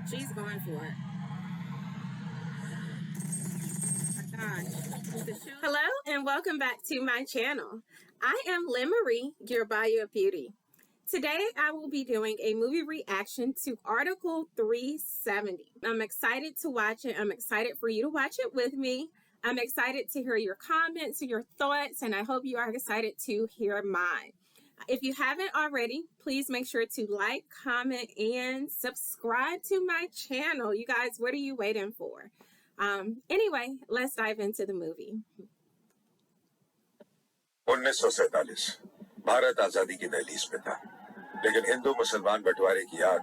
She's going for it. Hello and welcome back to my channel. I am Lynn Marie, your Bio of Beauty. Today I will be doing a movie reaction to Article 370. I'm excited to watch it. I'm excited for you to watch it with me. I'm excited to hear your comments, your thoughts, and I hope you are excited to hear mine. If you haven't already, please make sure to like, comment, and subscribe to my channel. You guys, what are you waiting for? Anyway, let's dive into the movie. 1947 Bharat आजादी की दहलीज पे था, लेकिन हिंदू मुसलमान बंटवारे की आग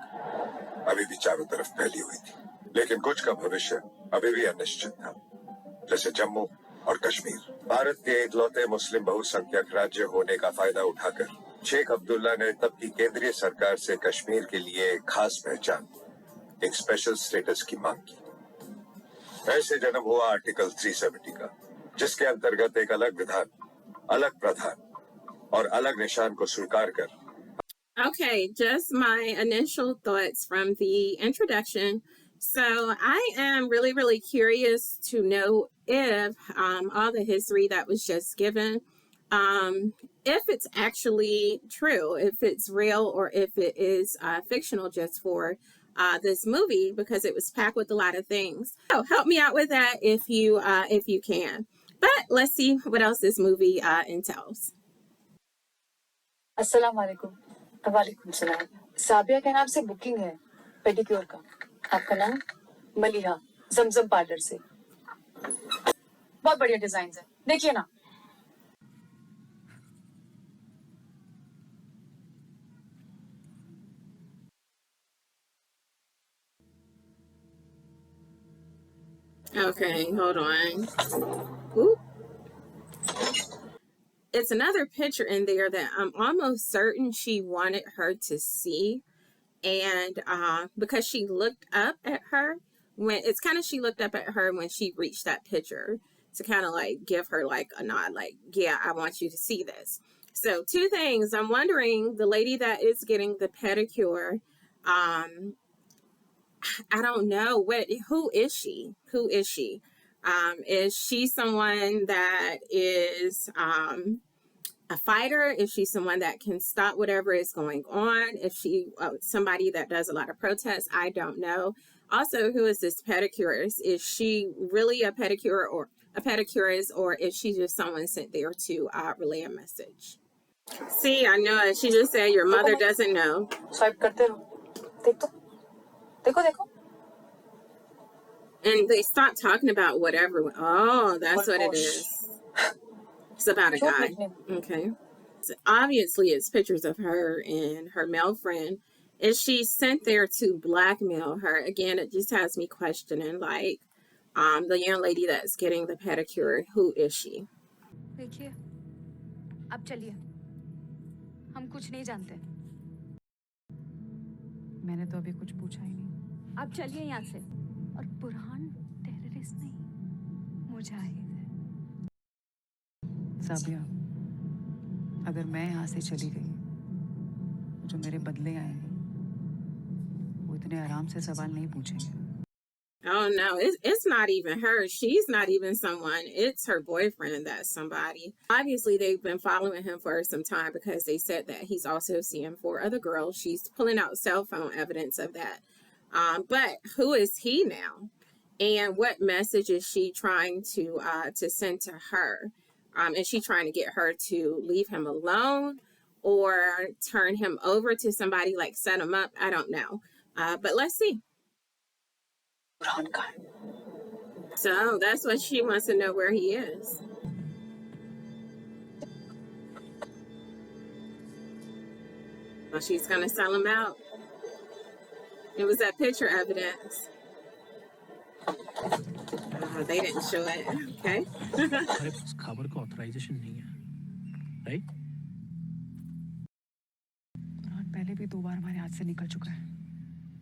अभी भी चारों तरफ फैली हुई थी। लेकिन कुछ का भविष्य अभी भी अनिश्चित था, जैसे जम्मू और कश्मीर। भारत के इकलौते मुस्लिम बहुसंख्यक राज्य होने का फायदा उठाकर शेख अब्दुल्ला ने तब की केंद्रीय सरकार से कश्मीर के लिए एक खास पहचान, एक स्पेशल स्टेटस की मांग की। ऐसे जन्म हुआ आर्टिकल 370 का, जिसके अंतर्गत एक अलग विधान, अलग प्रधान और अलग निशान को स्वीकार कर। Okay, just my initial thoughts from the introduction. So I am really curious to know if all the history that was just given, if it's actually true, if it's real, or if it is fictional just for this movie, because it was packed with a lot of things. So help me out with that if you can. But let's see what else this movie entails. अस्सलाम वालेकुम। वालेकुम सलाम। साबिया के नाम से booking है pedicure का। आपका नाम? मलिहा, जमजम पार्लर से। बहुत बढ़िया डिजाइन है, देखिए ना। Okay, hold on. Oop. It's another picture in there that I'm almost certain she wanted her to see. And because she looked up at her when she looked up at her when she reached that picture to kind of like give her like a nod, like, yeah, I want you to see this. So two things. I'm wondering, the lady that is getting the pedicure, I don't know who is she? Who is she? Is she someone that is a fighter? Is she someone that can stop whatever is going on? If she somebody that does a lot of protests? I don't know. Also, who is this pedicurist? Is she really a pedicurist, or is she just someone sent there to relay a message? See, I know it. She just said your mother doesn't know. Swipe करते रहो। देखो देखो। And they stopped talking about whatever. Oh, that's what it is. It's about a guy. Okay. So obviously, it's pictures of her and her male friend. Is she sent there to blackmail her? Again, it just has me questioning, like, the young lady that's getting the pedicure, who is she? देखिए, अब चलिए। हम कुछ नहीं जानते। मैंने तो अभी कुछ पूछा ही नहीं। अब चलिए यहाँ से। और बुरहान टेररिस्ट नहीं, मुजाहिद है। साबिया, अगर मैं यहाँ से चली गई, जो मेरे बदले आएंगे, वो इतने आराम से सवाल नहीं पूछेंगे। Oh no, it's not even her. She's not even someone. It's her boyfriend that's somebody. Obviously, they've been following him for some time because they said that he's also seeing 4 other girls. She's pulling out cell phone evidence of that. But who is he now? And what message is she trying to send to her? Is she trying to get her to leave him alone or turn him over to somebody, like set him up? I don't know. But let's see. So that's what she wants to know, where he is. Well, she's going to sell him out. It was that picture evidence. They didn't show it. Okay. उस खबर का authorisation नहीं है, right? पहले भी 2 बार हमारे हाथ से निकल चुका है।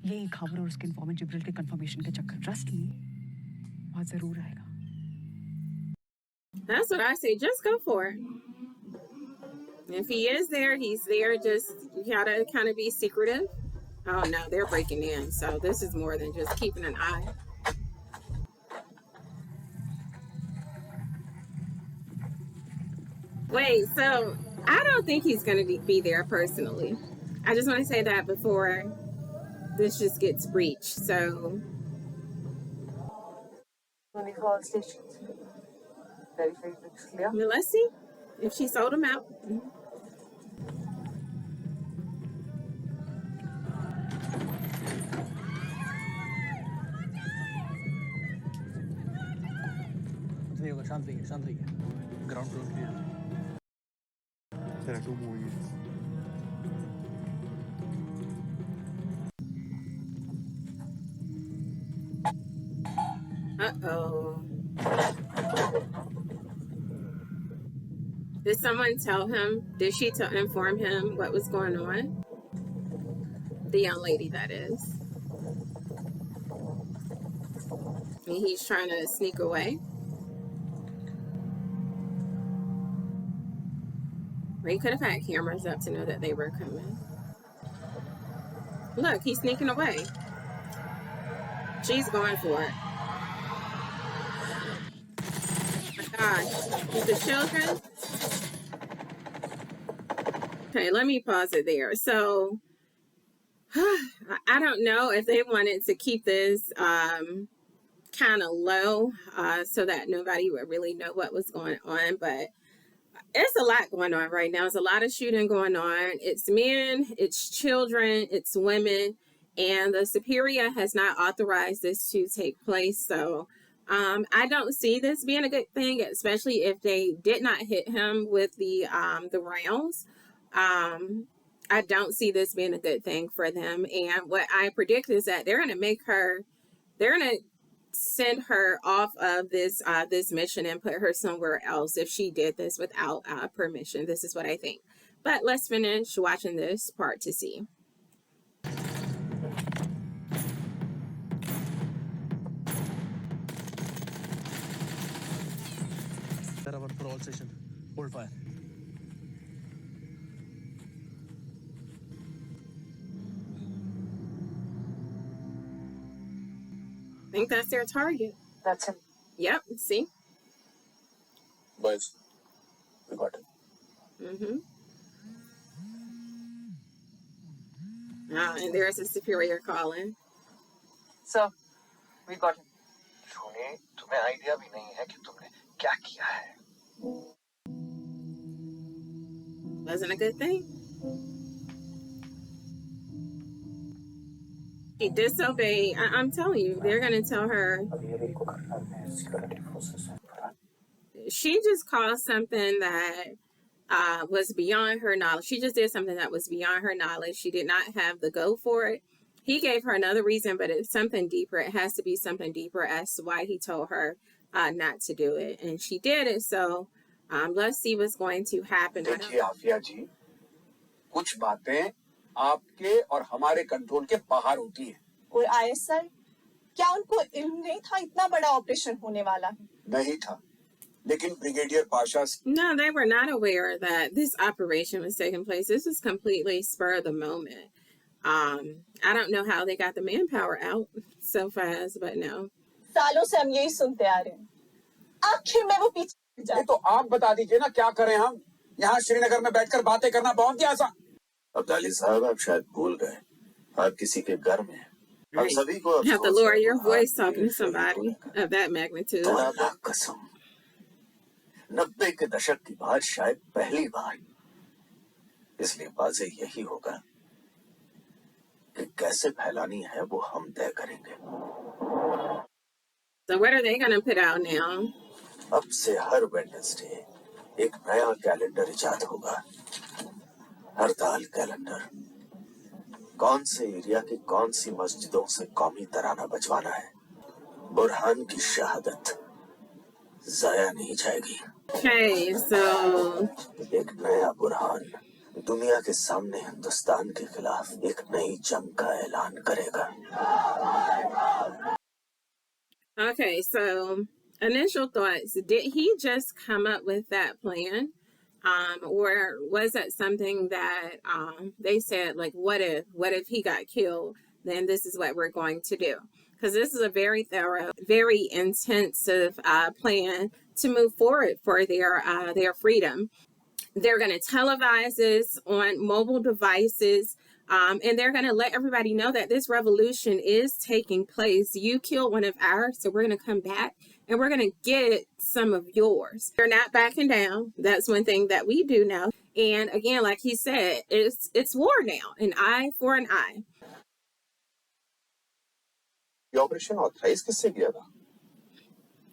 यही खबर और उसके इन्फॉर्मेंट जिब्रिल के कंफर्मेशन के चक्कर। ट्रस्ट मी, बहुत जरूर आएगा। That's what I say. Just go for it. If he is there, he's there. Just, you gotta kind of be secretive. Oh no, they're breaking in. So this is more than just keeping an eye. Wait, so I don't think he's going to be there personally. I just want to say that before this just gets breached. So 24 stations. Verified looks clear. well, let's see if she sold them out. कुछ नहीं होगा, शांत रहिए, शांत रहिए। Ground floor clear. There are two more units. Uh-oh. Did someone tell him? Did she inform him what was going on? The young lady, that is. And he's trying to sneak away. Or he could have had cameras up to know that they were coming. Look, he's sneaking away. She's going for it. Oh my gosh. With the children? Okay, let me pause it there. So I don't know if they wanted to keep this kind of low so that nobody would really know what was going on, but it's a lot going on right now. There's a lot of shooting going on. It's men, it's children, it's women, and the Superior has not authorized this to take place. So I don't see this being a good thing, especially if they did not hit him with the rounds. I don't see this being a good thing for them. And what I predict is that they're going to send her off of this this mission and put her somewhere else if she did this without permission. This is what I think. But let's finish watching this part to see. There are for all session. Hold fire. I think that's their target. That's him. Yep, see? Boys, we got it. Mm-hmm. And there's a Superior calling. Sir, we got him. सुने, तुम्हें idea भी नहीं है कि तुमने क्या किया है। Wasn't a good thing. She disobeyed. I'm telling you, they're going to tell her. She just caused something that was beyond her knowledge. She just did something that was beyond her knowledge. She did not have the go for it. He gave her another reason, but it's something deeper. It has to be something deeper as to why he told her not to do it. And she did it. So let's see what's going to happen. देखिए आफिया जी, कुछ बातें आपके और हमारे control के बाहर होती हैं। और आईएसआई, क्या उनको इल्म नहीं था इतना बड़ा ऑपरेशन होने वाला है? नहीं था, लेकिन brigadier Pasha. No, they were not aware that this operation was taking place. This was completely spur of the moment. I don't know how they got the manpower out so fast, but no. सालों से हम यही सुनते आ रहे हैं। आखिर में वो पीछे ये तो आप बता दीजिए ना, क्या करें हम? यहाँ श्रीनगर में बैठकर बातें करना बहुत ही आसान। अब्दाली साहब, आप शायद भूल गए, आप किसी के घर में हैं। हम सभी को You have to lower your voice talking to somebody of that magnitude. अल्लाह कसम, 90 के दशक की बात, शायद पहली बार। इसलिए वाज़ेह यही होगा कि कैसे फैलानी है वो हम तय करेंगे। So what are they going to put out now? अब से हर वेडनेसडे एक नया कैलेंडर इजाद होगा। हड़ताल कैलेंडर। कौन से एरिया की कौन सी मस्जिदों से कौमी तराना बजवाना है। बुरहान की शहादत जाया नहीं जाएगी। Okay, so एक नया बुरहान दुनिया के सामने हिंदुस्तान के खिलाफ एक नई जंग का ऐलान करेगा। Okay, so initial thoughts. Did he just come up with that plan Or was that something that they said, like, what if he got killed? Then this is what we're going to do. Because this is a very thorough, very intensive plan to move forward for their freedom. They're going to televise this on mobile devices. And they're going to let everybody know that this revolution is taking place. You killed one of ours, so we're going to come back and we're going to get some of yours. They're not backing down. That's one thing that we do know. And again, like he said, it's war now, an eye for an eye. ये operation authorise किससे किया था?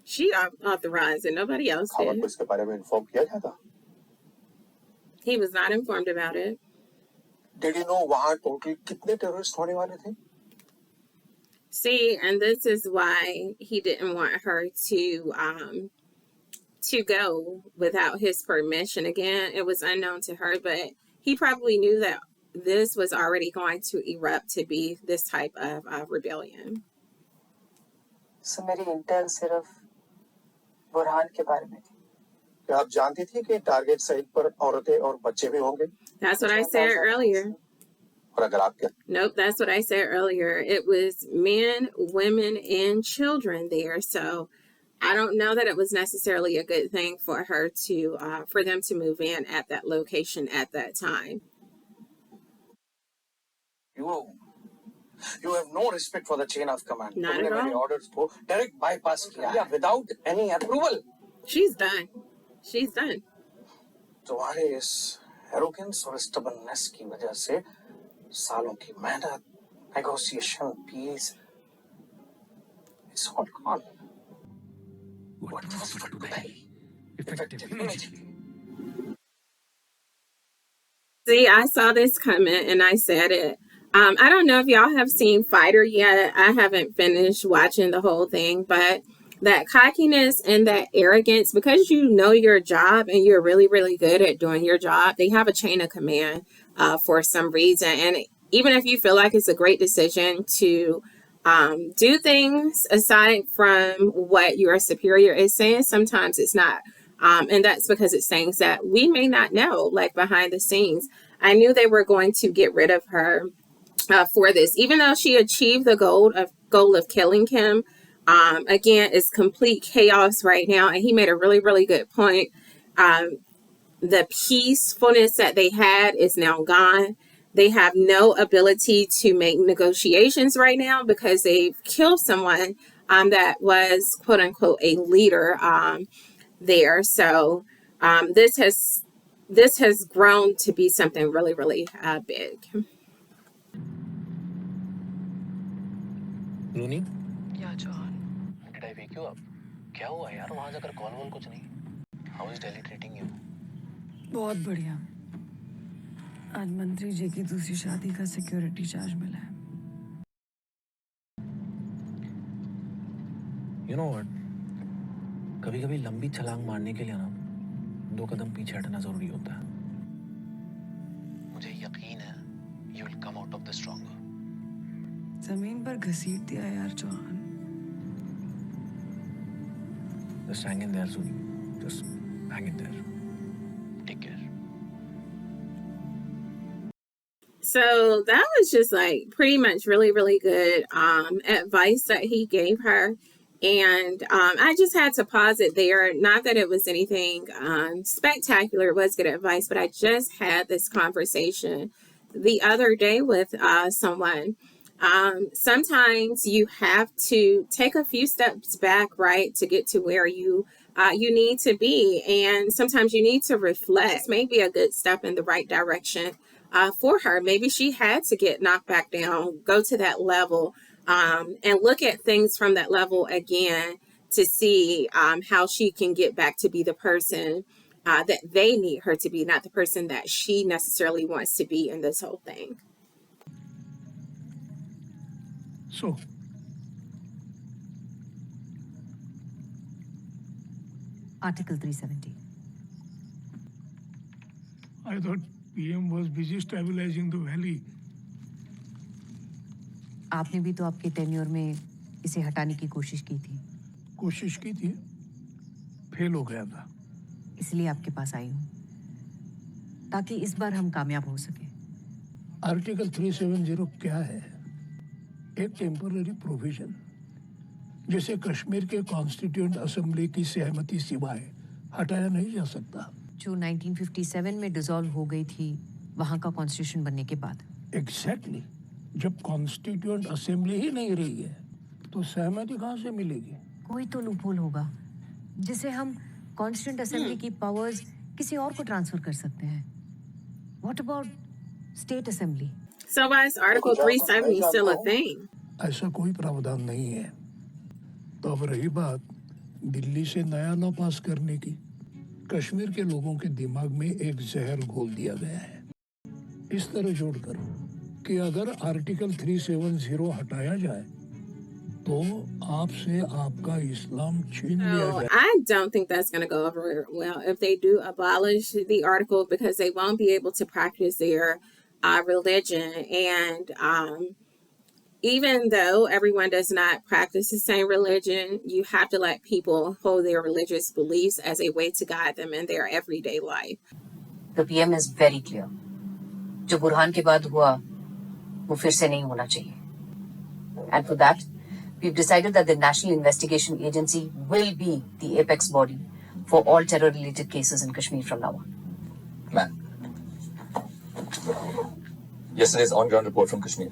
She authorized it. Nobody else Khawar did. को इसके बारे में inform किया गया था? He was not informed about it. Did you know वहाँ टोटल कितने टेररिस्ट होने वाले थे? See, and this is why he didn't want her to go without his permission. Again, it was unknown to her, but he probably knew that this was already going to erupt to be this type of rebellion. So मेरी Intel सिर्फ बुरहान के बारे में थी। क्या आप जानती थी कि टारगेट साइट पर औरतें और बच्चे भी होंगे? That's what I said earlier. और अगर आप क्या? Nope, that's what I said earlier. It was men, women, and children there. So I don't know that it was necessarily a good thing for her to, for them to move in at that location at that time. You have no respect for the chain of command. Not तुमने at मेरे all. orders को direct bypass किया without any approval. She's done. She's done. तुम्हारे इस arrogance और stubbornness की वजह से सालों की मेहनत, negotiation, peace, it's all gone. What was for today? Effective immediately. See, I saw this comment and I said it. I don't know if y'all have seen Fighter yet. I haven't finished watching the whole thing, but that cockiness and that arrogance, because you know your job and you're really, really good at doing your job, they have a chain of command for some reason. And even if you feel like it's a great decision to do things aside from what your superior is saying, sometimes it's not. And that's because it's things that we may not know, like behind the scenes. I knew they were going to get rid of her for this, even though she achieved the goal of killing him. Again, it's complete chaos right now. And he made a really, really good point. The peacefulness that they had is now gone. They have no ability to make negotiations right now because they've killed someone that was, quote unquote, a leader there. So this has grown to be something really, really big. Rooney? Yeah, John. Did I wake you up? क्या हुआ यार वहाँ जाकर call wall कुछ नहीं? How is Delhi treating you? बहुत बढ़िया। आज मंत्री जी की दूसरी शादी का सिक्योरिटी चार्ज मिला है। You know what? कभी-कभी लंबी छलांग मारने के लिए ना 2 कदम पीछे हटना जरूरी होता है। मुझे यकीन है you will come out of this stronger. जमीन पर घसीट दिया यार Chauhan. Just hang in there, Suni. Just hang in there. Take care. So that was just like pretty much really, really good advice that he gave her. And I just had to pause it there. Not that it was anything spectacular. It was good advice, but I just had this conversation the other day with someone. Sometimes you have to take a few steps back, right, to get to where you need to be. And sometimes you need to reflect. Maybe a good step in the right direction for her. Maybe she had to get knocked back down, go to that level, and look at things from that level again to see how she can get back to be the person that they need her to be, not the person that she necessarily wants to be in this whole thing. So, Article 370. I thought PM was busy stabilizing the valley. आपने भी तो आपके tenure में इसे हटाने की कोशिश की थी। कोशिश की थी, फेल हो गया था। इसलिए आपके पास आई हूँ। ताकि इस बार हम कामयाब हो सके। आर्टिकल 370 क्या है? एक टेम्पररी प्रोविजन जिसे कश्मीर के कॉन्स्टिट्यूएंट असेंबली की सहमति सिवाय हटाया नहीं जा सकता। जो 1957 में डिसॉल्व हो गई थी वहां का कॉन्स्टिट्यूशन बनने के बाद। एग्जैक्टली जब कॉन्स्टिट्यूएंट असेंबली ही नहीं रही है तो सहमति कहाँ से मिलेगी? कोई तो लूपहोल होगा जिसे हम कॉन्स्टिट्यूएंट असेंबली की पावर्स किसी और को ट्रांसफर कर सकते हैं। What about state assembly? So why is Article 370 still a thing? ऐसा कोई प्रावधान नहीं है। तो अब रही बात दिल्ली से नया लॉ पास करने की, कश्मीर के लोगों के दिमाग में एक जहर घोल दिया गया है इस तरह जोड़कर कि अगर आर्टिकल 370 हटाया जाए तो आपसे आपका इस्लाम छीन लिया So जाए। I don't think that's going to go over well if they do abolish the article, because they won't be able to practice their religion. And even though everyone does not practice the same religion, you have to let people hold their religious beliefs as a way to guide them in their everyday life. The PM is very clear. जो बुरहान के बाद हुआ वो फिर से नहीं होना चाहिए. And for that, we've decided that the National Investigation Agency will be the apex body for all terror-related cases in Kashmir from now on. Ma'am, yesterday's on-ground report from Kashmir.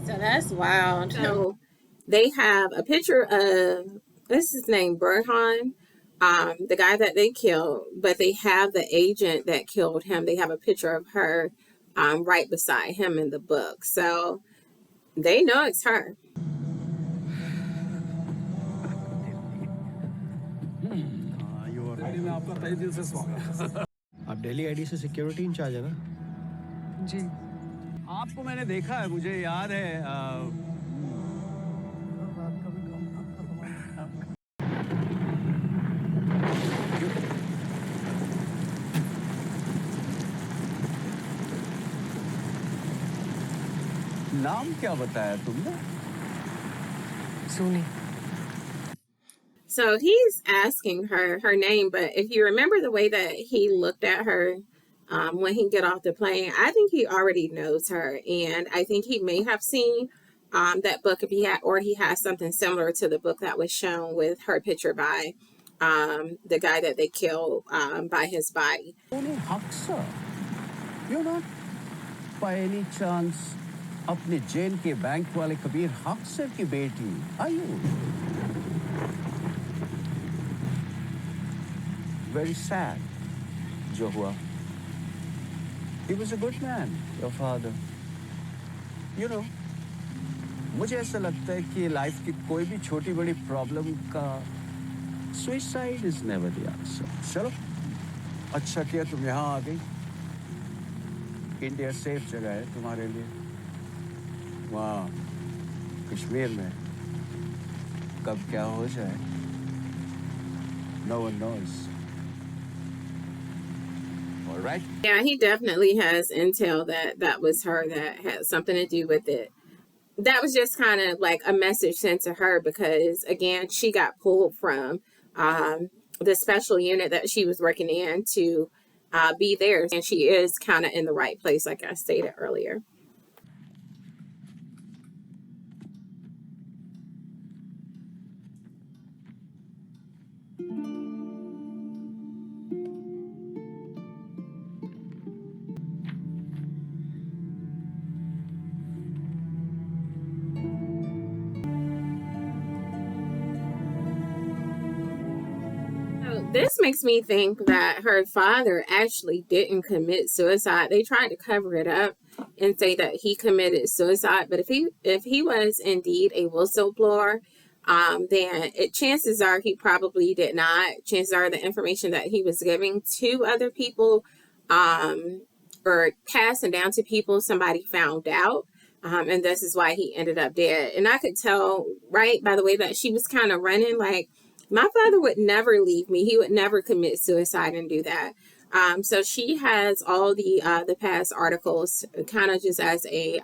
So that's wild. So they have a picture of, this is named Burhan, the guy that they killed, but they have the agent that killed him. They have a picture of her right beside him in the book. So they know it's her. आप Delhi ID से security in charge है ना? जी। आपको मैंने देखा है, मुझे याद है। नाम क्या बताया तुमने? Soni. So he's asking her name, but if you remember the way that he looked at her when he get off the plane, I think he already knows her, and I think he may have seen that book if he had, or he has something similar to the book that was shown with her picture by the guy that they killed by his body. You're not by any chance अपने jail के bank वाले कबीर हक sir की बेटी, are you? Very sad जो हुआ. He was a good man, your father. You know, मुझे ऐसा लगता है कि लाइफ की कोई भी छोटी बड़ी प्रॉब्लम का suicide is never the answer. चलो, अच्छा किया तुम यहाँ आ गई. इंडिया सेफ जगह है तुम्हारे लिए. वहाँ कश्मीर में कब क्या हो जाए, no one knows. All right. Yeah, he definitely has intel that that was her, that had something to do with it. That was just kind of like a message sent to her because, again, she got pulled from the special unit that she was working in to be there. And she is kind of in the right place, like I stated earlier. This makes me think that her father actually didn't commit suicide. They tried to cover it up and say that he committed suicide. But if he was indeed a whistleblower, then chances are he probably did not. Chances are the information that he was giving to other people or passing down to people, somebody found out. And this is why he ended up dead. And I could tell right by the way that she was kind of running, like, My father would never leave me. He would never commit suicide and do that. So she has all the past articles, kind of just as a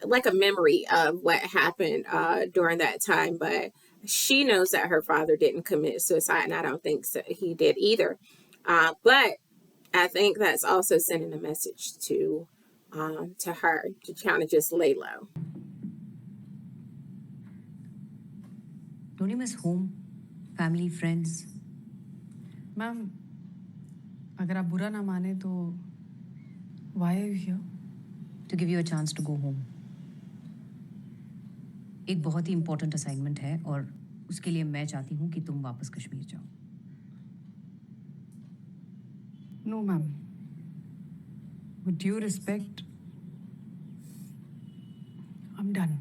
like a memory of what happened during that time. But she knows that her father didn't commit suicide, and I don't think so, he did either. But I think that's also sending a message to her to kind of just lay low. Don't you miss home, family, friends? Ma'am अगर आप बुरा ना माने तो why are you here? To give you a chance to go home. एक बहुत ही important assignment है और उसके लिए मैं चाहती हूँ कि तुम वापस कश्मीर जाओ. No, ma'am. With due respect, I'm done.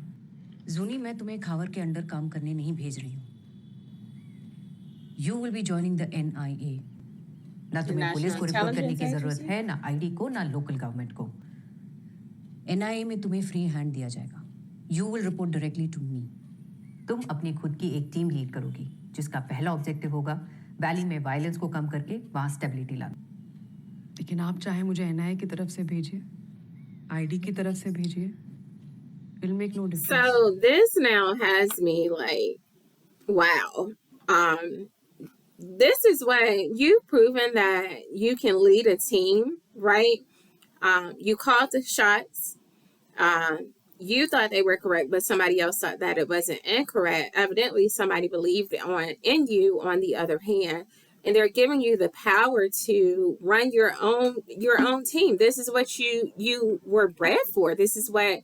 जूनी, मैं तुम्हें खावर के अंडर काम करने नहीं भेज रही हूँ. You will be joining the NIA. ना तुम्हें पुलिस को रिपोर्ट करने की जरूरत है, ना आईडी को, ना लोकल गवर्नमेंट को. NIA में तुम्हें फ्री हैंड दिया जाएगा. You will report directly to me. तुम अपनी खुद की एक टीम लीड करोगी, जिसका पहला ऑब्जेक्टिव होगा वैली में वायलेंस को कम करके वहां स्टेबिलिटी लाना. लेकिन आप चाहे मुझे एनआईए की तरफ से भेजिए, आईडी की तरफ से भेजिए. It'll make no difference. So this now has me like, wow. This is what you've proven that you can lead a team, right? You called the shots. You thought they were correct, but somebody else thought that it wasn't incorrect. Evidently, somebody believed in you on the other hand, and they're giving you the power to run your own team. This is what you were bred for. This is what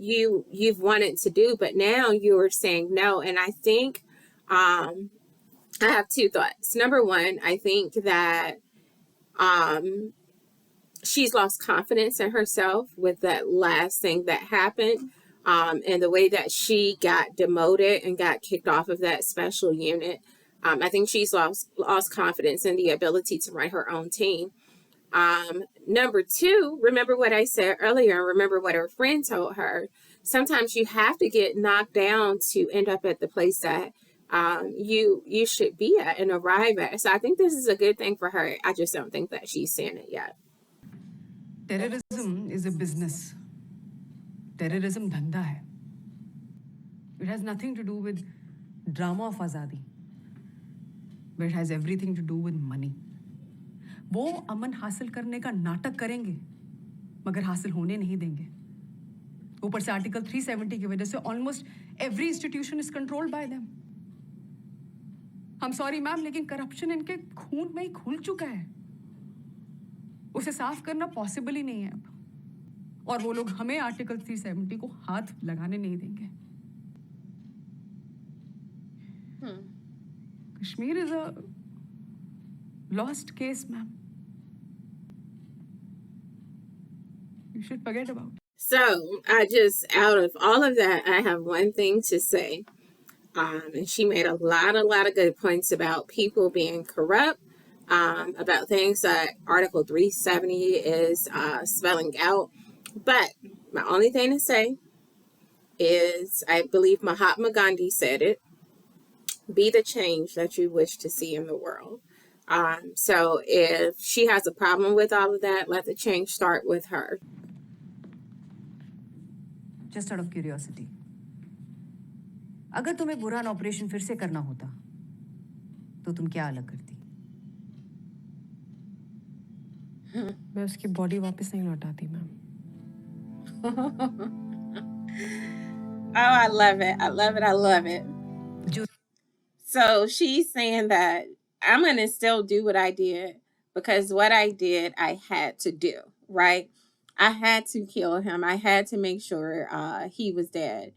you've wanted to do, but now you're saying no. And I think I have two thoughts. Number one, I think that she's lost confidence in herself with that last thing that happened, and the way that she got demoted and got kicked off of that special unit. I think she's lost confidence in the ability to run her own team. Number two, remember what I said earlier, and remember what her friend told her. Sometimes you have to get knocked down to end up at the place that you should be at and arrive at. So I think this is a good thing for her. I just don't think that she's seeing it yet. Terrorism is a business. Terrorism धंधा है. It has nothing to do with drama of आज़ादी, but it has everything to do with money. वो अमन हासिल करने का नाटक करेंगे, मगर हासिल होने नहीं देंगे. ऊपर से आर्टिकल 370 की वजह से almost every institution is controlled by them. I'm sorry ma'am, लेकिन करप्शन इनके खून में ही घुल चुका है. उसे साफ करना पॉसिबल ही नहीं है अब. और वो लोग हमें आर्टिकल 370 को हाथ लगाने नहीं देंगे. Kashmir is a lost case, ma'am. You should forget about it. So out of all of that, I have one thing to say. And she made a lot of good points about people being corrupt, about things that Article 370 is spelling out. But my only thing to say is, I believe Mahatma Gandhi said it, be the change that you wish to see in the world. So if she has a problem with all of that, let the change start with her. Just out of curiosity, अगर तुम्हें बुरान operation फिर से करना होता तो तुम क्या अलग करती? मैं उसकी बॉडी वापस नहीं लौटाती ma'am. Oh, I love it. I love it. I love it. So she's saying that I'm going to still do what I did because what I did, I had to do, right? I had to kill him. I had to make sure he was dead.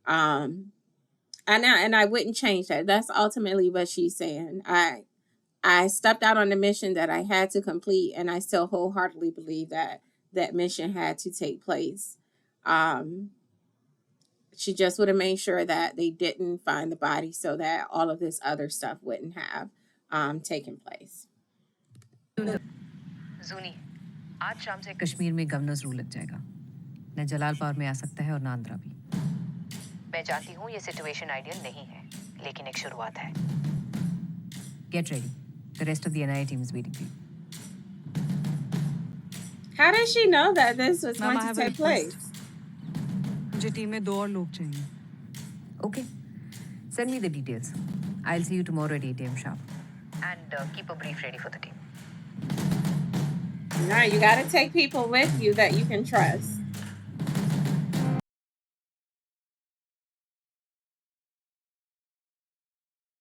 And I wouldn't change that. That's ultimately what she's saying. I stepped out on the mission that I had to complete, and I still wholeheartedly believe that that mission had to take place. She just would have made sure that they didn't find the body so that all of this other stuff wouldn't have taken place. जूनी, आज शाम से कश्मीर में governors rule लग जाएगा. न जलालपुर में आ सकता है और न आंध्रा भी. मैं जानती हूँ ये सिचुएशन आइडियल नहीं है, लेकिन एक शुरुआत है. Get ready. The rest of the NIA team is waiting for you. How does she know that this was Ma'am, going I to have a take request. place? मुझे टीम में 2 और लोग चाहिए. Okay. Send me the details. I'll see you tomorrow at 8 a.m. sharp. And keep a brief ready for the team. No, you got to take people with you that you can trust.